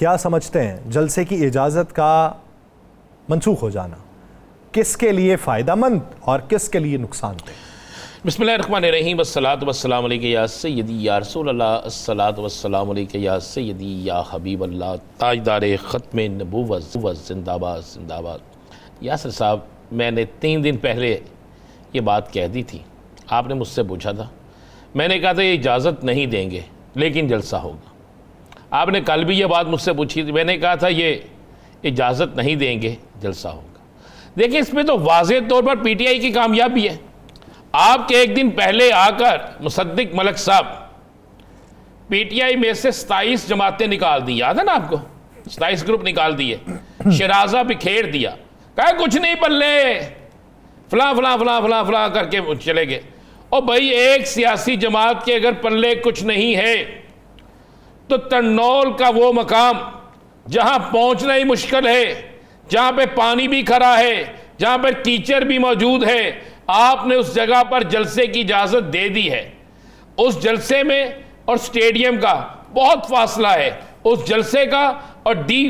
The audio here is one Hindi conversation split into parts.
क्या समझते हैं जलसे की इजाज़त का मनसूख हो जाना किसके लिए फ़ायदेमंद और किसके लिए नुकसानदेह? बिस्मिल्लाहिर्रहमानिर्रहीम वस्सलातु वस्सलामु अलैका या सय्यदी या रसूल अल्लाह अस्सलातु वस्सलामु अलैका या सय्यदी या हबीब अल्लाह ताजदार ख़त्म नबूवत जिंदाबाद जिंदाबाद। यासर साहब, मैंने 3 दिन पहले ये बात कह दी थी, आपने मुझसे पूछा था, मैंने कहा था ये इजाज़त नहीं देंगे लेकिन जलसा होगा। आपने कल भी ये बात मुझसे पूछी थी, मैंने कहा था ये इजाज़त नहीं देंगे जलसा होगा। देखिए, इसमें तो वाज़ेह तौर पर PTI की कामयाबी है। आपके एक दिन पहले आकर मुसद्दिक मलिक साहब PTI में से 27 जमातें निकाल दी, याद है ना आपको? 27 ग्रुप निकाल दिए, शराजा बिखेर दिया, कहा कुछ नहीं पल्ले, फला फला फला फला फला करके चले गए। और भाई, एक सियासी जमात के अगर पल्ले कुछ नहीं है तो तन्नौल का वो मकाम जहां पहुंचना ही मुश्किल है, जहां पे पानी भी खरा है, जहां पर कीचड़ भी मौजूद है, आपने उस जगह पर जलसे की इजाजत दे दी है। उस जलसे में और स्टेडियम का बहुत फासला है, उस जलसे का और डी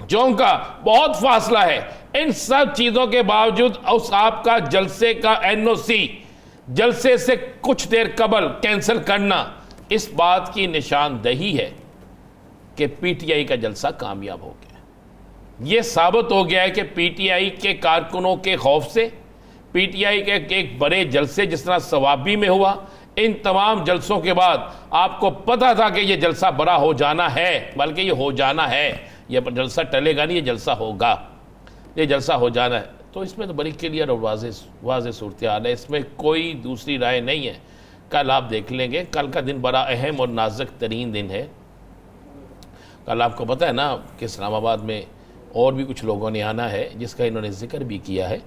जोन का बहुत फासला है। इन सब चीजों के बावजूद उस आपका जलसे का NOC जलसे से कुछ देर कबल कैंसिल करना इस बात की निशानदही है कि PTI का जलसा कामयाब हो गया। यह साबित हो गया है कि PTI के कारकुनों के खौफ से, PTI के एक बड़े जलसे जिस तरह सवाबी में हुआ, इन तमाम जलसों के बाद आपको पता था कि यह जलसा बड़ा हो जाना है, बल्कि ये हो जाना है, यह जलसा टलेगा नहीं, ये जलसा होगा, ये जलसा हो जाना है। तो इसमें तो बड़ी क्लियर और वाज़ेह सूरत हाल है, इसमें कोई दूसरी राय नहीं है। कल आप देख लेंगे, कल का दिन बड़ा अहम और नाजुक तरीन दिन है। कल आपको पता है ना कि इस्लामाबाद में और भी कुछ लोगों ने आना है जिसका इन्होंने जिक्र भी किया है।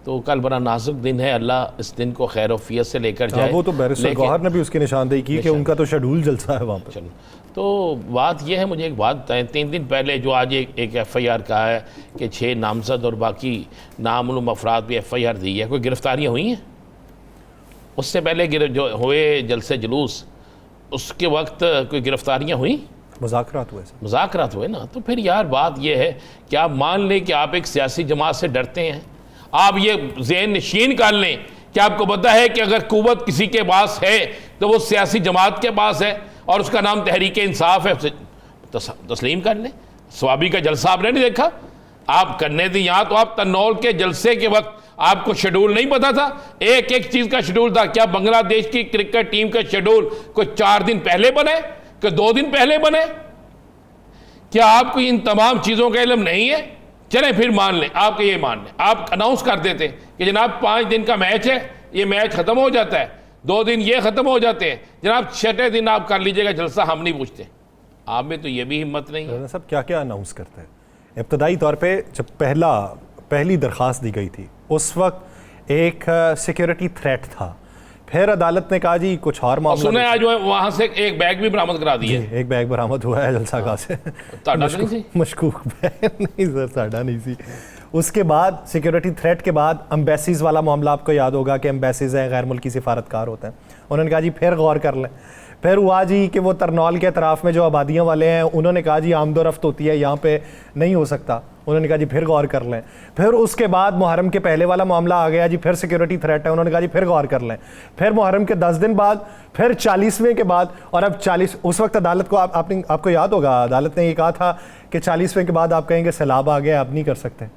तो कल बड़ा नाजुक दिन है, अल्लाह इस दिन को खैर वफियत से लेकर जाए। वो तो बैरिस्टर गौहर ने भी उसकी निशानदेही की कि उनका तो शेड्यूल जलसा है वहाँ पर। चलो, तो बात यह है, मुझे एक बात बताएं, 3 दिन पहले जो आज एक FIR कहा है कि 6 नामजद और बाकी नामालूम अफराद भी FIR दी है, कोई गिरफ्तारियाँ हुई हैं? उससे पहले जो हुए जलसे जुलूस, उसके वक्त कोई गिरफ्तारियाँ हुई? मुज़ाकरात हुए ना। तो फिर यार बात यह है कि आप मान लें कि आप एक सियासी जमात से डरते हैं, आप ये ज़हन नशीन कर लें कि आपको पता है कि अगर कुव्वत किसी के पास है तो वो सियासी जमात के पास है और उसका नाम तहरीक इंसाफ है, तस्लीम कर लें। स्वाबी का जलसा आपने नहीं देखा? आप करने दी यहाँ, तो आप तन्नौल के जलसे के वक्त आपको शेड्यूल नहीं पता था? एक एक चीज़ का शेड्यूल था। क्या बांग्लादेश की क्रिकेट टीम का शेड्यूल कोई 4 दिन पहले बने कि 2 दिन पहले बने? क्या आपको इन तमाम चीज़ों का इल्म नहीं है? चलें फिर मान लें, आपके ये मान लें, आप अनाउंस कर देते कि जनाब 5 दिन का मैच है, ये मैच ख़त्म हो जाता है, 2 दिन ये ख़त्म हो जाते हैं, जनाब 6ठे दिन आप कर लीजिएगा जलसा, हम नहीं पूछते। आप में तो ये भी हिम्मत नहीं है। सब क्या क्या अनाउंस करते हैं। इब्तदाई तौर पे जब पहली दरख्वास्त दी गई थी उस वक्त एक सिक्योरिटी थ्रेट था, फिर अदालत ने कहा जी कुछ और मामला। सुने आज वहाँ से एक बैग भी बरामद करा दिए। एक बैग बरामद हुआ है जलसा गाह से। मशकूक बैग नहीं सर, साढ़ा नहीं सी। उसके बाद सिक्योरिटी थ्रेट के बाद एम्बेसीज़ वाला मामला आपको याद होगा कि एम्बेसीज़ हैं, गैर मुल्की सिफारतकार होते हैं। उन्होंने कहा जी फिर गौर कर लें। फिर हुआ जी कि वो तरनौल के अतराफ़ में जो आबादियाँ वाले हैं उन्होंने कहा जी आमदोरफ्त होती है, यहाँ पे नहीं हो सकता। उन्होंने कहा जी फिर गौर कर लें। फिर उसके बाद मुहर्रम के पहले वाला मामला आ गया जी, फिर सिक्योरिटी थ्रेट है, उन्होंने कहा जी फिर गौर कर लें। फिर मुहर्रम के 10 दिन बाद, फिर 40वें के बाद, और अब 40। उस वक्त अदालत को आपको याद होगा, अदालत ने ये कहा था कि 40वें के बाद आप कहेंगे सैलाब आ गया, अब नहीं कर सकते।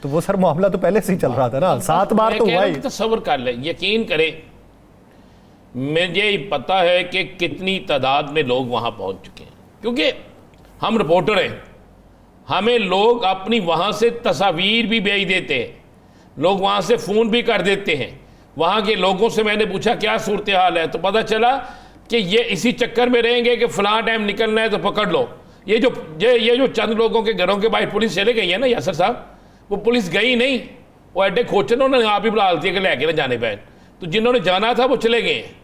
तो वो सर मामला तो पहले से ही चल रहा था ना, 7 बार तो हुआ ही। तसव्वुर कर लें, यकीन करें, मुझे पता है कि कितनी तादाद में लोग वहाँ पहुँच चुके हैं, क्योंकि हम रिपोर्टर हैं, हमें लोग अपनी वहाँ से तस्वीर भी भेज देते हैं, लोग वहाँ से फ़ोन भी कर देते हैं। वहाँ के लोगों से मैंने पूछा क्या सूरत हाल है, तो पता चला कि ये इसी चक्कर में रहेंगे कि फ़लाँ टाइम निकलना है तो पकड़ लो। ये जो चंद लोगों के घरों के बाहर पुलिस चले गई है ना यासर साहब, वो पुलिस गई नहीं, वो एडे खोचन उन्होंने आप ही बुला दी कि लेके ना जाने पाए। तो जिन्होंने जाना था वो चले गए हैं,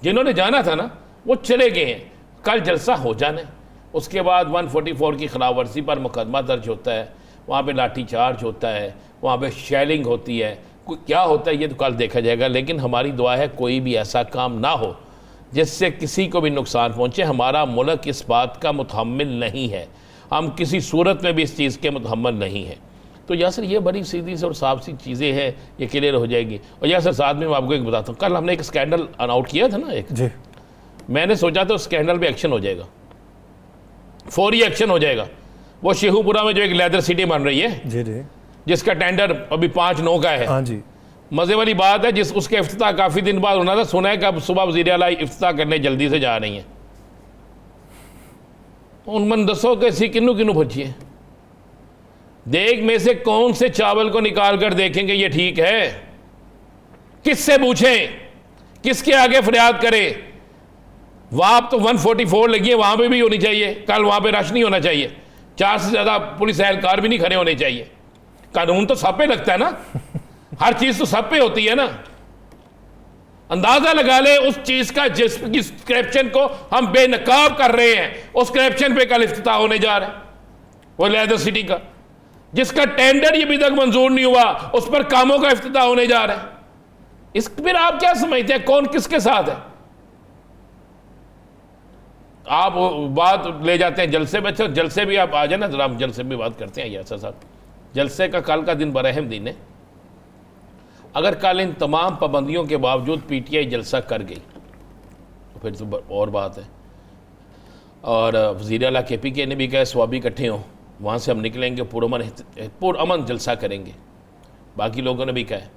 जिन्होंने जाना था ना वो चले गए हैं। कल जलसा हो जाना है, उसके बाद 144 की खिलाफ वर्जी पर मुकदमा दर्ज होता है, वहाँ पे लाठी चार्ज होता है, वहाँ पे शेलिंग होती है, क्या होता है ये तो कल देखा जाएगा। लेकिन हमारी दुआ है कोई भी ऐसा काम ना हो जिससे किसी को भी नुकसान पहुँचे। हमारा मुल्क इस बात का मुतहम्मिल नहीं है, हम किसी सूरत में भी इस चीज़ के मुतहम्मिल नहीं है। तो यासर ये बड़ी सीधी सी और साफ सी चीज़ें हैं, ये क्लियर हो जाएगी। और यासर साथ में मैं आपको एक बताता हूँ, कल हमने एक स्कैंडल आउट किया था ना एक जी, मैंने सोचा था उस स्कैंडल पे एक्शन हो जाएगा, फौरी एक्शन हो जाएगा। वो शेखुपुरा में जो एक लेदर सिटी बन रही है जी जी, जिसका टेंडर अभी 5/9 का है। हाँ जी, मज़े वाली बात है जिस उसके इफ्तिताह काफ़ी दिन बाद होना था, सुना है कि अब सुबह वज़ीर आला इफ्तिताह करने जल्दी से जा रही हैं। उन मन दसो कि सी किन्नू किन्नू भजिए, देख में से कौन से चावल को निकाल कर देखेंगे ये ठीक है, किससे पूछें, किसके आगे फरियाद करें। वहां तो 144 लगी है, वहां पे भी होनी चाहिए, कल वहां पे रश नहीं होना चाहिए, 4 से ज़्यादा पुलिस एहलकार भी नहीं खड़े होने चाहिए। कानून तो सब पे लगता है ना, हर चीज़ तो सब पे होती है ना। अंदाजा लगा ले उस चीज़ का जिस करप्शन को हम बेनकाब कर रहे हैं, उस करप्शन पे कल इफ्तिताह होने जा रहा है, वो लेदर सिटी का, जिसका टेंडर ये अभी तक मंजूर नहीं हुआ, उस पर कामों का इफ्तिताह होने जा रहा है। इस फिर आप क्या समझते हैं कौन किसके साथ है? आप बात ले जाते हैं जलसे में। अच्छा जलसे भी आप आ जाए ना, जरा हम जलसे भी बात करते हैं यासर साहब। जलसे का कल का दिन बड़ा अहम दिन है। अगर कल इन तमाम पाबंदियों के बावजूद पीटीआई जलसा कर गई तो फिर तो और बात है। और वज़ीर आला KPK ने भी कहा स्वाबी इकट्ठे हों, वहाँ से हम निकलेंगे, पुरअमन जलसा करेंगे, बाकी लोगों ने भी कहा।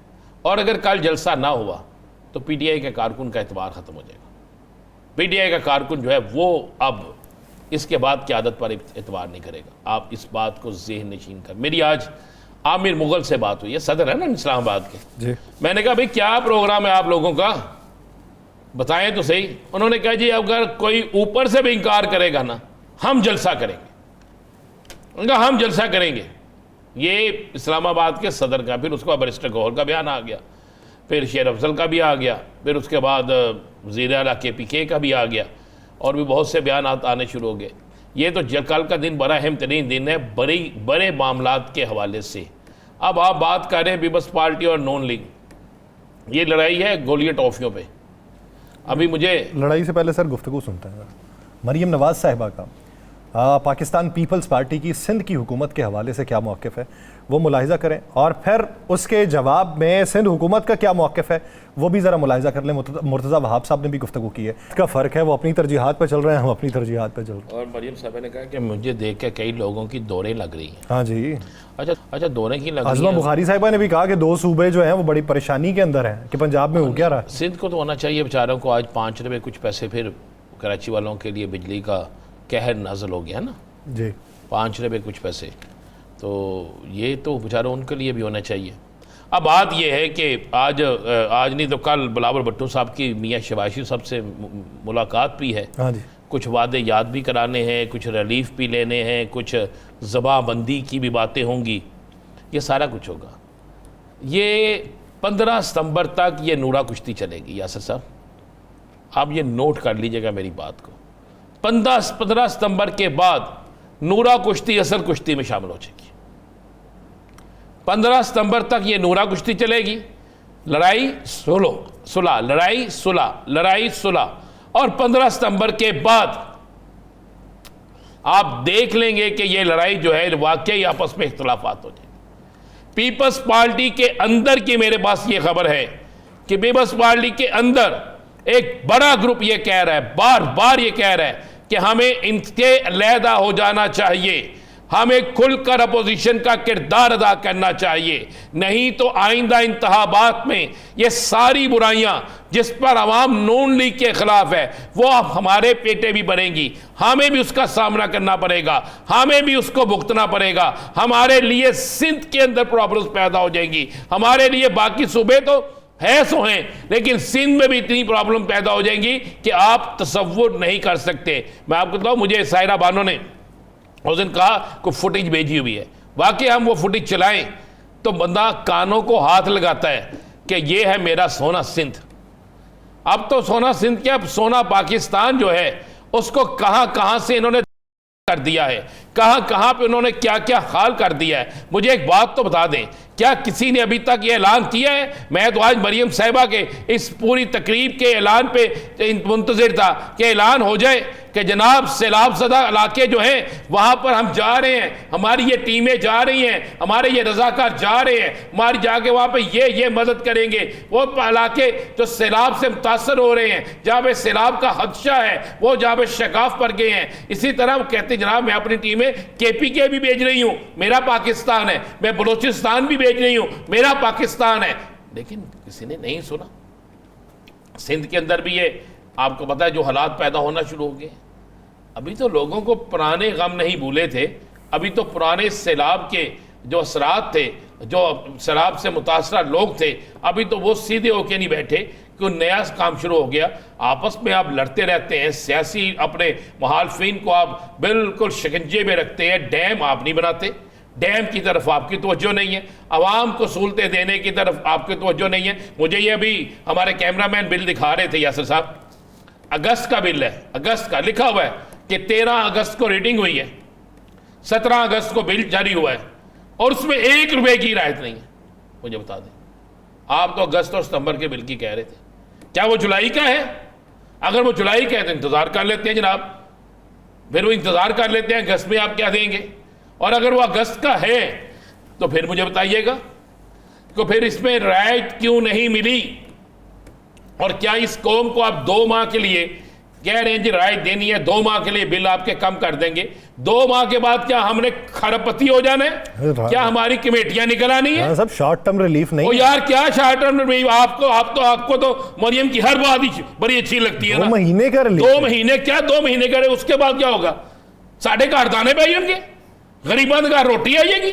और अगर कल जलसा ना हुआ तो पीटीआई के कारकुन का एतबार ख़त्म हो जाएगा। पीटीआई का कारकुन जो है वो अब इसके बाद की आदत पर एतबार नहीं करेगा। आप इस बात को ज़हन नशीन कर। मेरी आज आमिर मुगल से बात हुई है, सदर है ना इस्लामाबाद के जी। मैंने कहा भाई क्या प्रोग्राम है आप लोगों का, बताएं तो सही। उन्होंने कहा जी अगर कोई ऊपर से भी इनकार करेगा ना, हम जलसा करेंगे। उनका हम जलसा करेंगे। ये इस्लामाबाद के सदर का, फिर उसके बाद बैरिस्टर गौहर का बयान आ गया, फिर शेर अफजल का भी आ गया, फिर उसके बाद वज़ीर आला KPK का भी आ गया, और भी बहुत से बयान आने शुरू हो गए। ये तो कल का दिन बड़ा अहम तरीन दिन है बड़े मामलात के हवाले से। अब आप बात कर रहे हैं पीपल्स पार्टी और नॉन लीग, ये लड़ाई है गोलियां टॉफियों पे। अभी मुझे लड़ाई से पहले सर गुफ्तगू सुनते हैं मरीम नवाज साहिबा का। पाकिस्तान पीपल्स पार्टी की सिंध की हुकूमत के हवाले से क्या मौक़िफ़ है वो मुलाहिज़ा करें, और फिर उसके जवाब में सिंध हुकूमत का क्या मौक़िफ़ है वो भी ज़रा मुलाहिज़ा कर लें। मुर्तज़ा वहाब साहब ने भी गुफ्तगू की है, इसका फ़र्क है, वो अपनी तरजीहात पर चल रहे हैं, हम अपनी तरजीहात पर चल रहे हैं। और मरीम साहब ने कहा कि मुझे देख के कई लोगों की दौरें लग रही हैं। हाँ जी, अच्छा दौरें की लग रही आज़मा बुखारी साहिबा ने भी कहा कि 2 सूबे जो हैं वो बड़ी परेशानी के अंदर हैं कि पंजाब में हो क्या रहा है। सिंध को तो होना चाहिए बेचारों को। आज 5 रुपये कुछ पैसे फिर कराची वालों के लिए बिजली का कहर नाज़िल हो गया ना जी, 5 रुपये कुछ पैसे, तो ये तो बेचारों उनके लिए भी होना चाहिए। अब बात यह है कि आज नहीं तो कल बिलावल भुट्टो साहब की मियाँ शबाशी साहब से मुलाकात भी है। हाँ जी, कुछ वादे याद भी कराने हैं, कुछ रिलीफ भी लेने हैं, कुछ ज़बाबंदी की भी बातें होंगी, ये सारा कुछ होगा। ये 15 सितंबर तक ये नूरा कुश्ती चलेगी यासर साहब, आप ये नोट कर लीजिएगा मेरी बात को। 15 सितंबर के बाद नूरा कुश्ती असल कुश्ती में शामिल हो जाएगी। 15 सितंबर तक ये नूरा कुश्ती चलेगी, लड़ाई सुलह, लड़ाई सुलह, लड़ाई सुलह। और 15 सितंबर के बाद आप देख लेंगे कि ये लड़ाई जो है वाकई आपस में इख्तलाफात हो जाएगी। पीपल्स पार्टी के अंदर की मेरे पास ये खबर है कि पीपल्स पार्टी के अंदर एक बड़ा ग्रुप ये कह रहा है, बार बार ये कह रहा है कि हमें इनके अलहदा हो जाना चाहिए, हमें खुलकर अपोजिशन का किरदार अदा करना चाहिए, नहीं तो आइंदा इंतखाबात में ये सारी बुराइयां जिस पर अवाम नून लीग के खिलाफ है वो अब हमारे पेटे भी भरेंगी, हमें भी उसका सामना करना पड़ेगा, हमें भी उसको भुगतना पड़ेगा। हमारे लिए सिंध के अंदर प्रॉब्लम्स पैदा हो जाएंगी, हमारे लिए बाकी सूबे तो है सो हैं, लेकिन सिंध में भी इतनी प्रॉब्लम पैदा हो जाएंगी कि आप तसव्वुर नहीं कर सकते। मैं आपको बताऊं, मुझे सायरा बानो ने उस दिन कहा कोई फुटेज भेजी हुई है, वाकई हम वो फुटेज चलाएं तो बंदा कानों को हाथ लगाता है कि ये है मेरा सोना सिंध। अब तो सोना सिंध क्या, सोना पाकिस्तान जो है उसको कहां कहां से इन्होंने कर दिया है, कहां कहां पे उन्होंने क्या क्या हाल कर दिया है। मुझे एक बात तो बता दें, क्या किसी ने अभी तक ये ऐलान किया है? मैं तो आज मरियम साहिबा के इस पूरी तकरीब के ऐलान पे मुंतजिर था कि ऐलान हो जाए कि जनाब सैलाब ज़दा इलाके जो हैं वहाँ पर हम जा रहे हैं, हमारी ये टीमें जा रही हैं, हमारे ये रजाकार जा रहे हैं, हमारी जाके वहाँ पे ये मदद करेंगे। वो इलाके जो सैलाब से मुतासर हो रहे हैं, जहाँ पे सैलाब का खदशा है, वो जहाँ पे शकाफ पर गए हैं। इसी तरह वो कहते हैं जनाब मैं अपनी टीमें KPK भी भेज रही हूँ, मेरा पाकिस्तान है, मैं बलूचिस्तान भी भेज रही हूँ, मेरा पाकिस्तान है। लेकिन किसी ने नहीं सुना। सिंध के अंदर भी ये आपको पता है जो हालात पैदा होना शुरू हो गए। अभी तो लोगों को पुराने गम नहीं भूले थे, अभी तो पुराने सैलाब के जो असरात थे, जो सैलाब से मुतासरा लोग थे, अभी तो वो सीधे होके नहीं बैठे कि नया काम शुरू हो गया। आपस में आप लड़ते रहते हैं, सियासी अपने मुखालिफिन को आप बिल्कुल शिकंजे में रखते हैं। डैम आप नहीं बनाते, डैम की तरफ आपकी तवज्जो नहीं है, आवाम को सहूलतें देने की तरफ आपकी तवज्जो नहीं है। मुझे ये अभी हमारे कैमरामैन बिल दिखा रहे थे यासिर साहब, अगस्त का बिल है, अगस्त का लिखा हुआ है कि 13 अगस्त को रीडिंग हुई है, 17 अगस्त को बिल जारी हुआ है और उसमें 1 रुपए की रियायत नहीं है। मुझे बता दें, आप तो अगस्त और सितंबर के बिल की कह रहे थे, क्या वो जुलाई का है? अगर वो जुलाई का है तो इंतजार कर लेते हैं जनाब, फिर वो इंतजार कर लेते हैं, अगस्त में आप क्या देंगे। और अगर वो अगस्त का है तो फिर मुझे बताइएगा तो फिर इसमें रियायत क्यों नहीं मिली? और क्या इस कौम को आप 2 माह के लिए कह रहे हैं जी राय देनी है, 2 माह के लिए बिल आपके कम कर देंगे, 2 माह के बाद क्या हमने खरबपति हो जाना है? क्या हमारी कमेटियां निकल आनी है? सब शॉर्ट टर्म रिलीफ नहीं। ओ यार क्या शॉर्ट टर्म रिलीफ? आपको तो मरियम की हर बात ही बड़ी अच्छी लगती है ना। 2 महीने का रिलीफ। 2 महीने क्या, 2 महीने करे, उसके बाद क्या होगा? साढ़े घर दाने पे आएंगे, गरीबां का रोटी आएगी,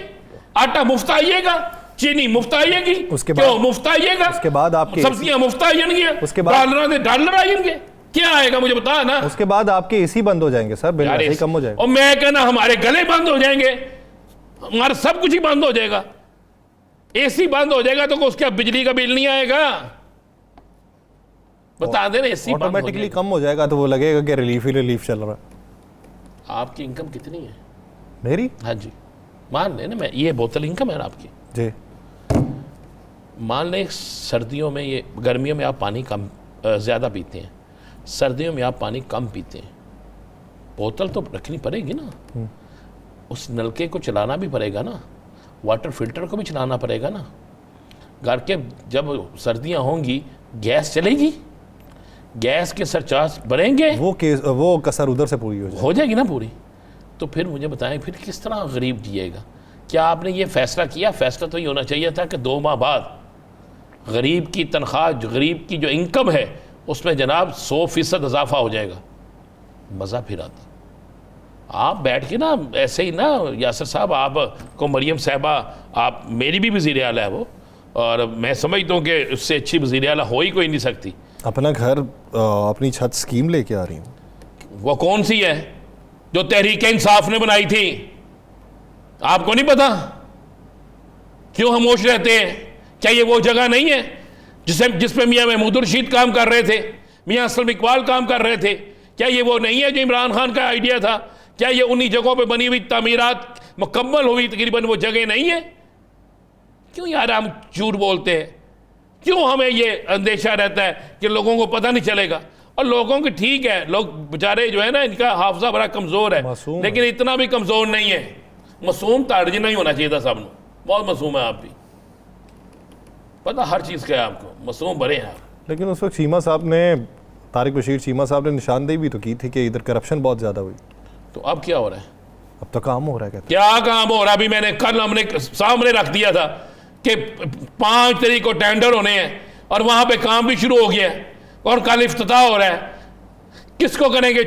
आटा मुफ्त आइएगा, चीनी मुफ्त आएगी, उसके बाद मुफ्त आइएगा, उसके बाद आपके सब्जियां मुफ्त आएंगी, उसके बाद डॉलर आएंगे, क्या आएगा मुझे बता ना। उसके बाद आपके एसी बंद हो जाएंगे सर, बिल ऐसे ही कम हो जाएगा। और मैं कहना हमारे गले बंद हो जाएंगे, हमारा सब कुछ ही बंद हो जाएगा। एसी बंद हो जाएगा तो उसका बिजली का बिल नहीं आएगा। बता देना, एसी ऑटोमेटिकली कम हो जाएगा तो वो लगेगा कि रिलीफ ही रिलीफ चल रहा है। आपकी इनकम कितनी है? मेरी? हाँ जी, मान लेना मैं ये बोतल इनकम है आपकी जी, मान लें सर्दियों में, ये गर्मियों में आप पानी कम ज़्यादा पीते हैं, सर्दियों में आप पानी कम पीते हैं, बोतल तो रखनी पड़ेगी ना, उस नलके को चलाना भी पड़ेगा ना, वाटर फिल्टर को भी चलाना पड़ेगा ना। घर के जब सर्दियां होंगी गैस चलेगी, गैस के सरचार्ज बढ़ेंगे, वो कसर उधर से पूरी हो जाएगी ना पूरी। तो फिर मुझे बताएं फिर किस तरह गरीब जिएगा? क्या आपने ये फैसला किया? फैसला तो ये होना चाहिए था कि 2 माह बाद गरीब की तनख्वाह, गरीब की जो इनकम है उसमें जनाब 100% इजाफा हो जाएगा, मज़ा फिर आता। आप बैठ के ना ऐसे ही ना यासिर साहब, आपको मरियम साहिबा, आप मेरी भी वज़ीर आला है वो, और मैं समझता हूँ कि उससे अच्छी वज़ीर आला हो ही कोई नहीं सकती। अपना घर अपनी छत स्कीम लेके आ रही हूँ। वो कौन सी है जो तहरीक इंसाफ ने बनाई थी? आपको नहीं पता? क्यों खामोश रहते हैं? क्या ये वो जगह नहीं है जिस पे मियाँ महमूद रशीद काम कर रहे थे, मियाँ असलम इकबाल काम कर रहे थे? क्या ये वो नहीं है जो इमरान खान का आइडिया था? क्या ये उन्हीं जगहों पे बनी हुई तामीरात मुकम्मल हुई तकरीबन वो जगह नहीं है? क्यों यार हम झूठ बोलते हैं? क्यों हमें ये अंदेशा रहता है कि लोगों को पता नहीं चलेगा? और लोगों की ठीक है, लोग बेचारे जो है ना, इनका हाफजा बड़ा कमज़ोर है, लेकिन इतना भी कमज़ोर नहीं है। मासूम तार्जी नहीं होना चाहिए था सामने, बहुत मासूम है आप भी, पता हर चीज़ का है आपको, मासूम बड़े हैं आप। लेकिन उस वक्त चीमा साहब ने, तारिक बशीर चीमा साहब ने निशानदेही भी तो की थी कि इधर करप्शन बहुत ज़्यादा हुई। तो अब क्या हो रहा है? अब तो काम हो रहा है। कहते क्या काम हो रहा है? अभी मैंने कल हमने सामने रख दिया था कि 5 तारीख को टेंडर होने हैं और वहाँ पे काम भी शुरू हो गया है और कल इफ्तिताह हो रहा है। किसको करेंगे?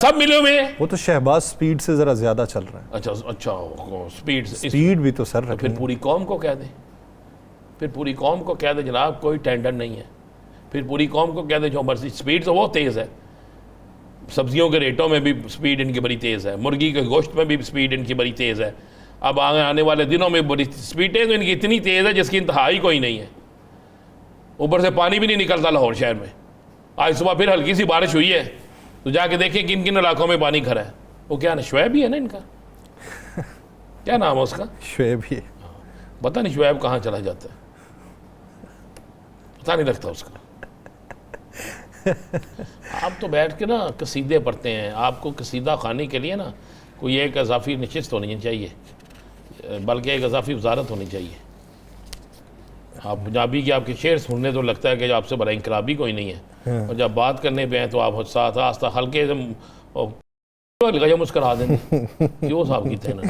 सब मिले हुए हैं। वो तो शहबाज स्पीड से जरा ज्यादा चल रहा है। अच्छा स्पीड भी तो सर, तो फिर पूरी कौम को कह दे, फिर पूरी कौम को कह दे जनाब कोई टेंडर नहीं है, फिर पूरी कौम को कह दे जो मर्जी। स्पीड तो बहुत तेज़ है, सब्जियों के रेटों में भी स्पीड इनकी बड़ी तेज़ है, मुर्गी के गोश्त में भी स्पीड इनकी बड़ी तेज़ है, अब आने वाले दिनों में बड़ी स्पीडें तो इनकी इतनी तेज़ है जिसकी इंतहा ही कोई नहीं है। ऊपर से पानी भी नहीं निकलता लाहौर शहर में। आज सुबह फिर हल्की सी बारिश हुई है तो जाके देखें किन किन इलाकों में पानी खड़ा है, वो क्या ना शुएब ही है ना इनका, क्या नाम है उसका? शुएब ही। पता नहीं शुएब कहाँ चला जाता है, पता नहीं लगता उसका। आप तो बैठ के ना कसीदे पढ़ते हैं, आपको कसीदा खाने के लिए ना कोई एक इजाफी नशिस्त होनी चाहिए, बल्कि एक इजाफी वजारत होनी चाहिए। आप पंजाबी के आपके शेर सुनने तो लगता है कि आपसे बड़ा इनकलाबी कोई नहीं है, और जब बात करने पे हैं तो आप साथ आस्ता हल्के से मुस्करा देंगे। क्यों साहब की थे ना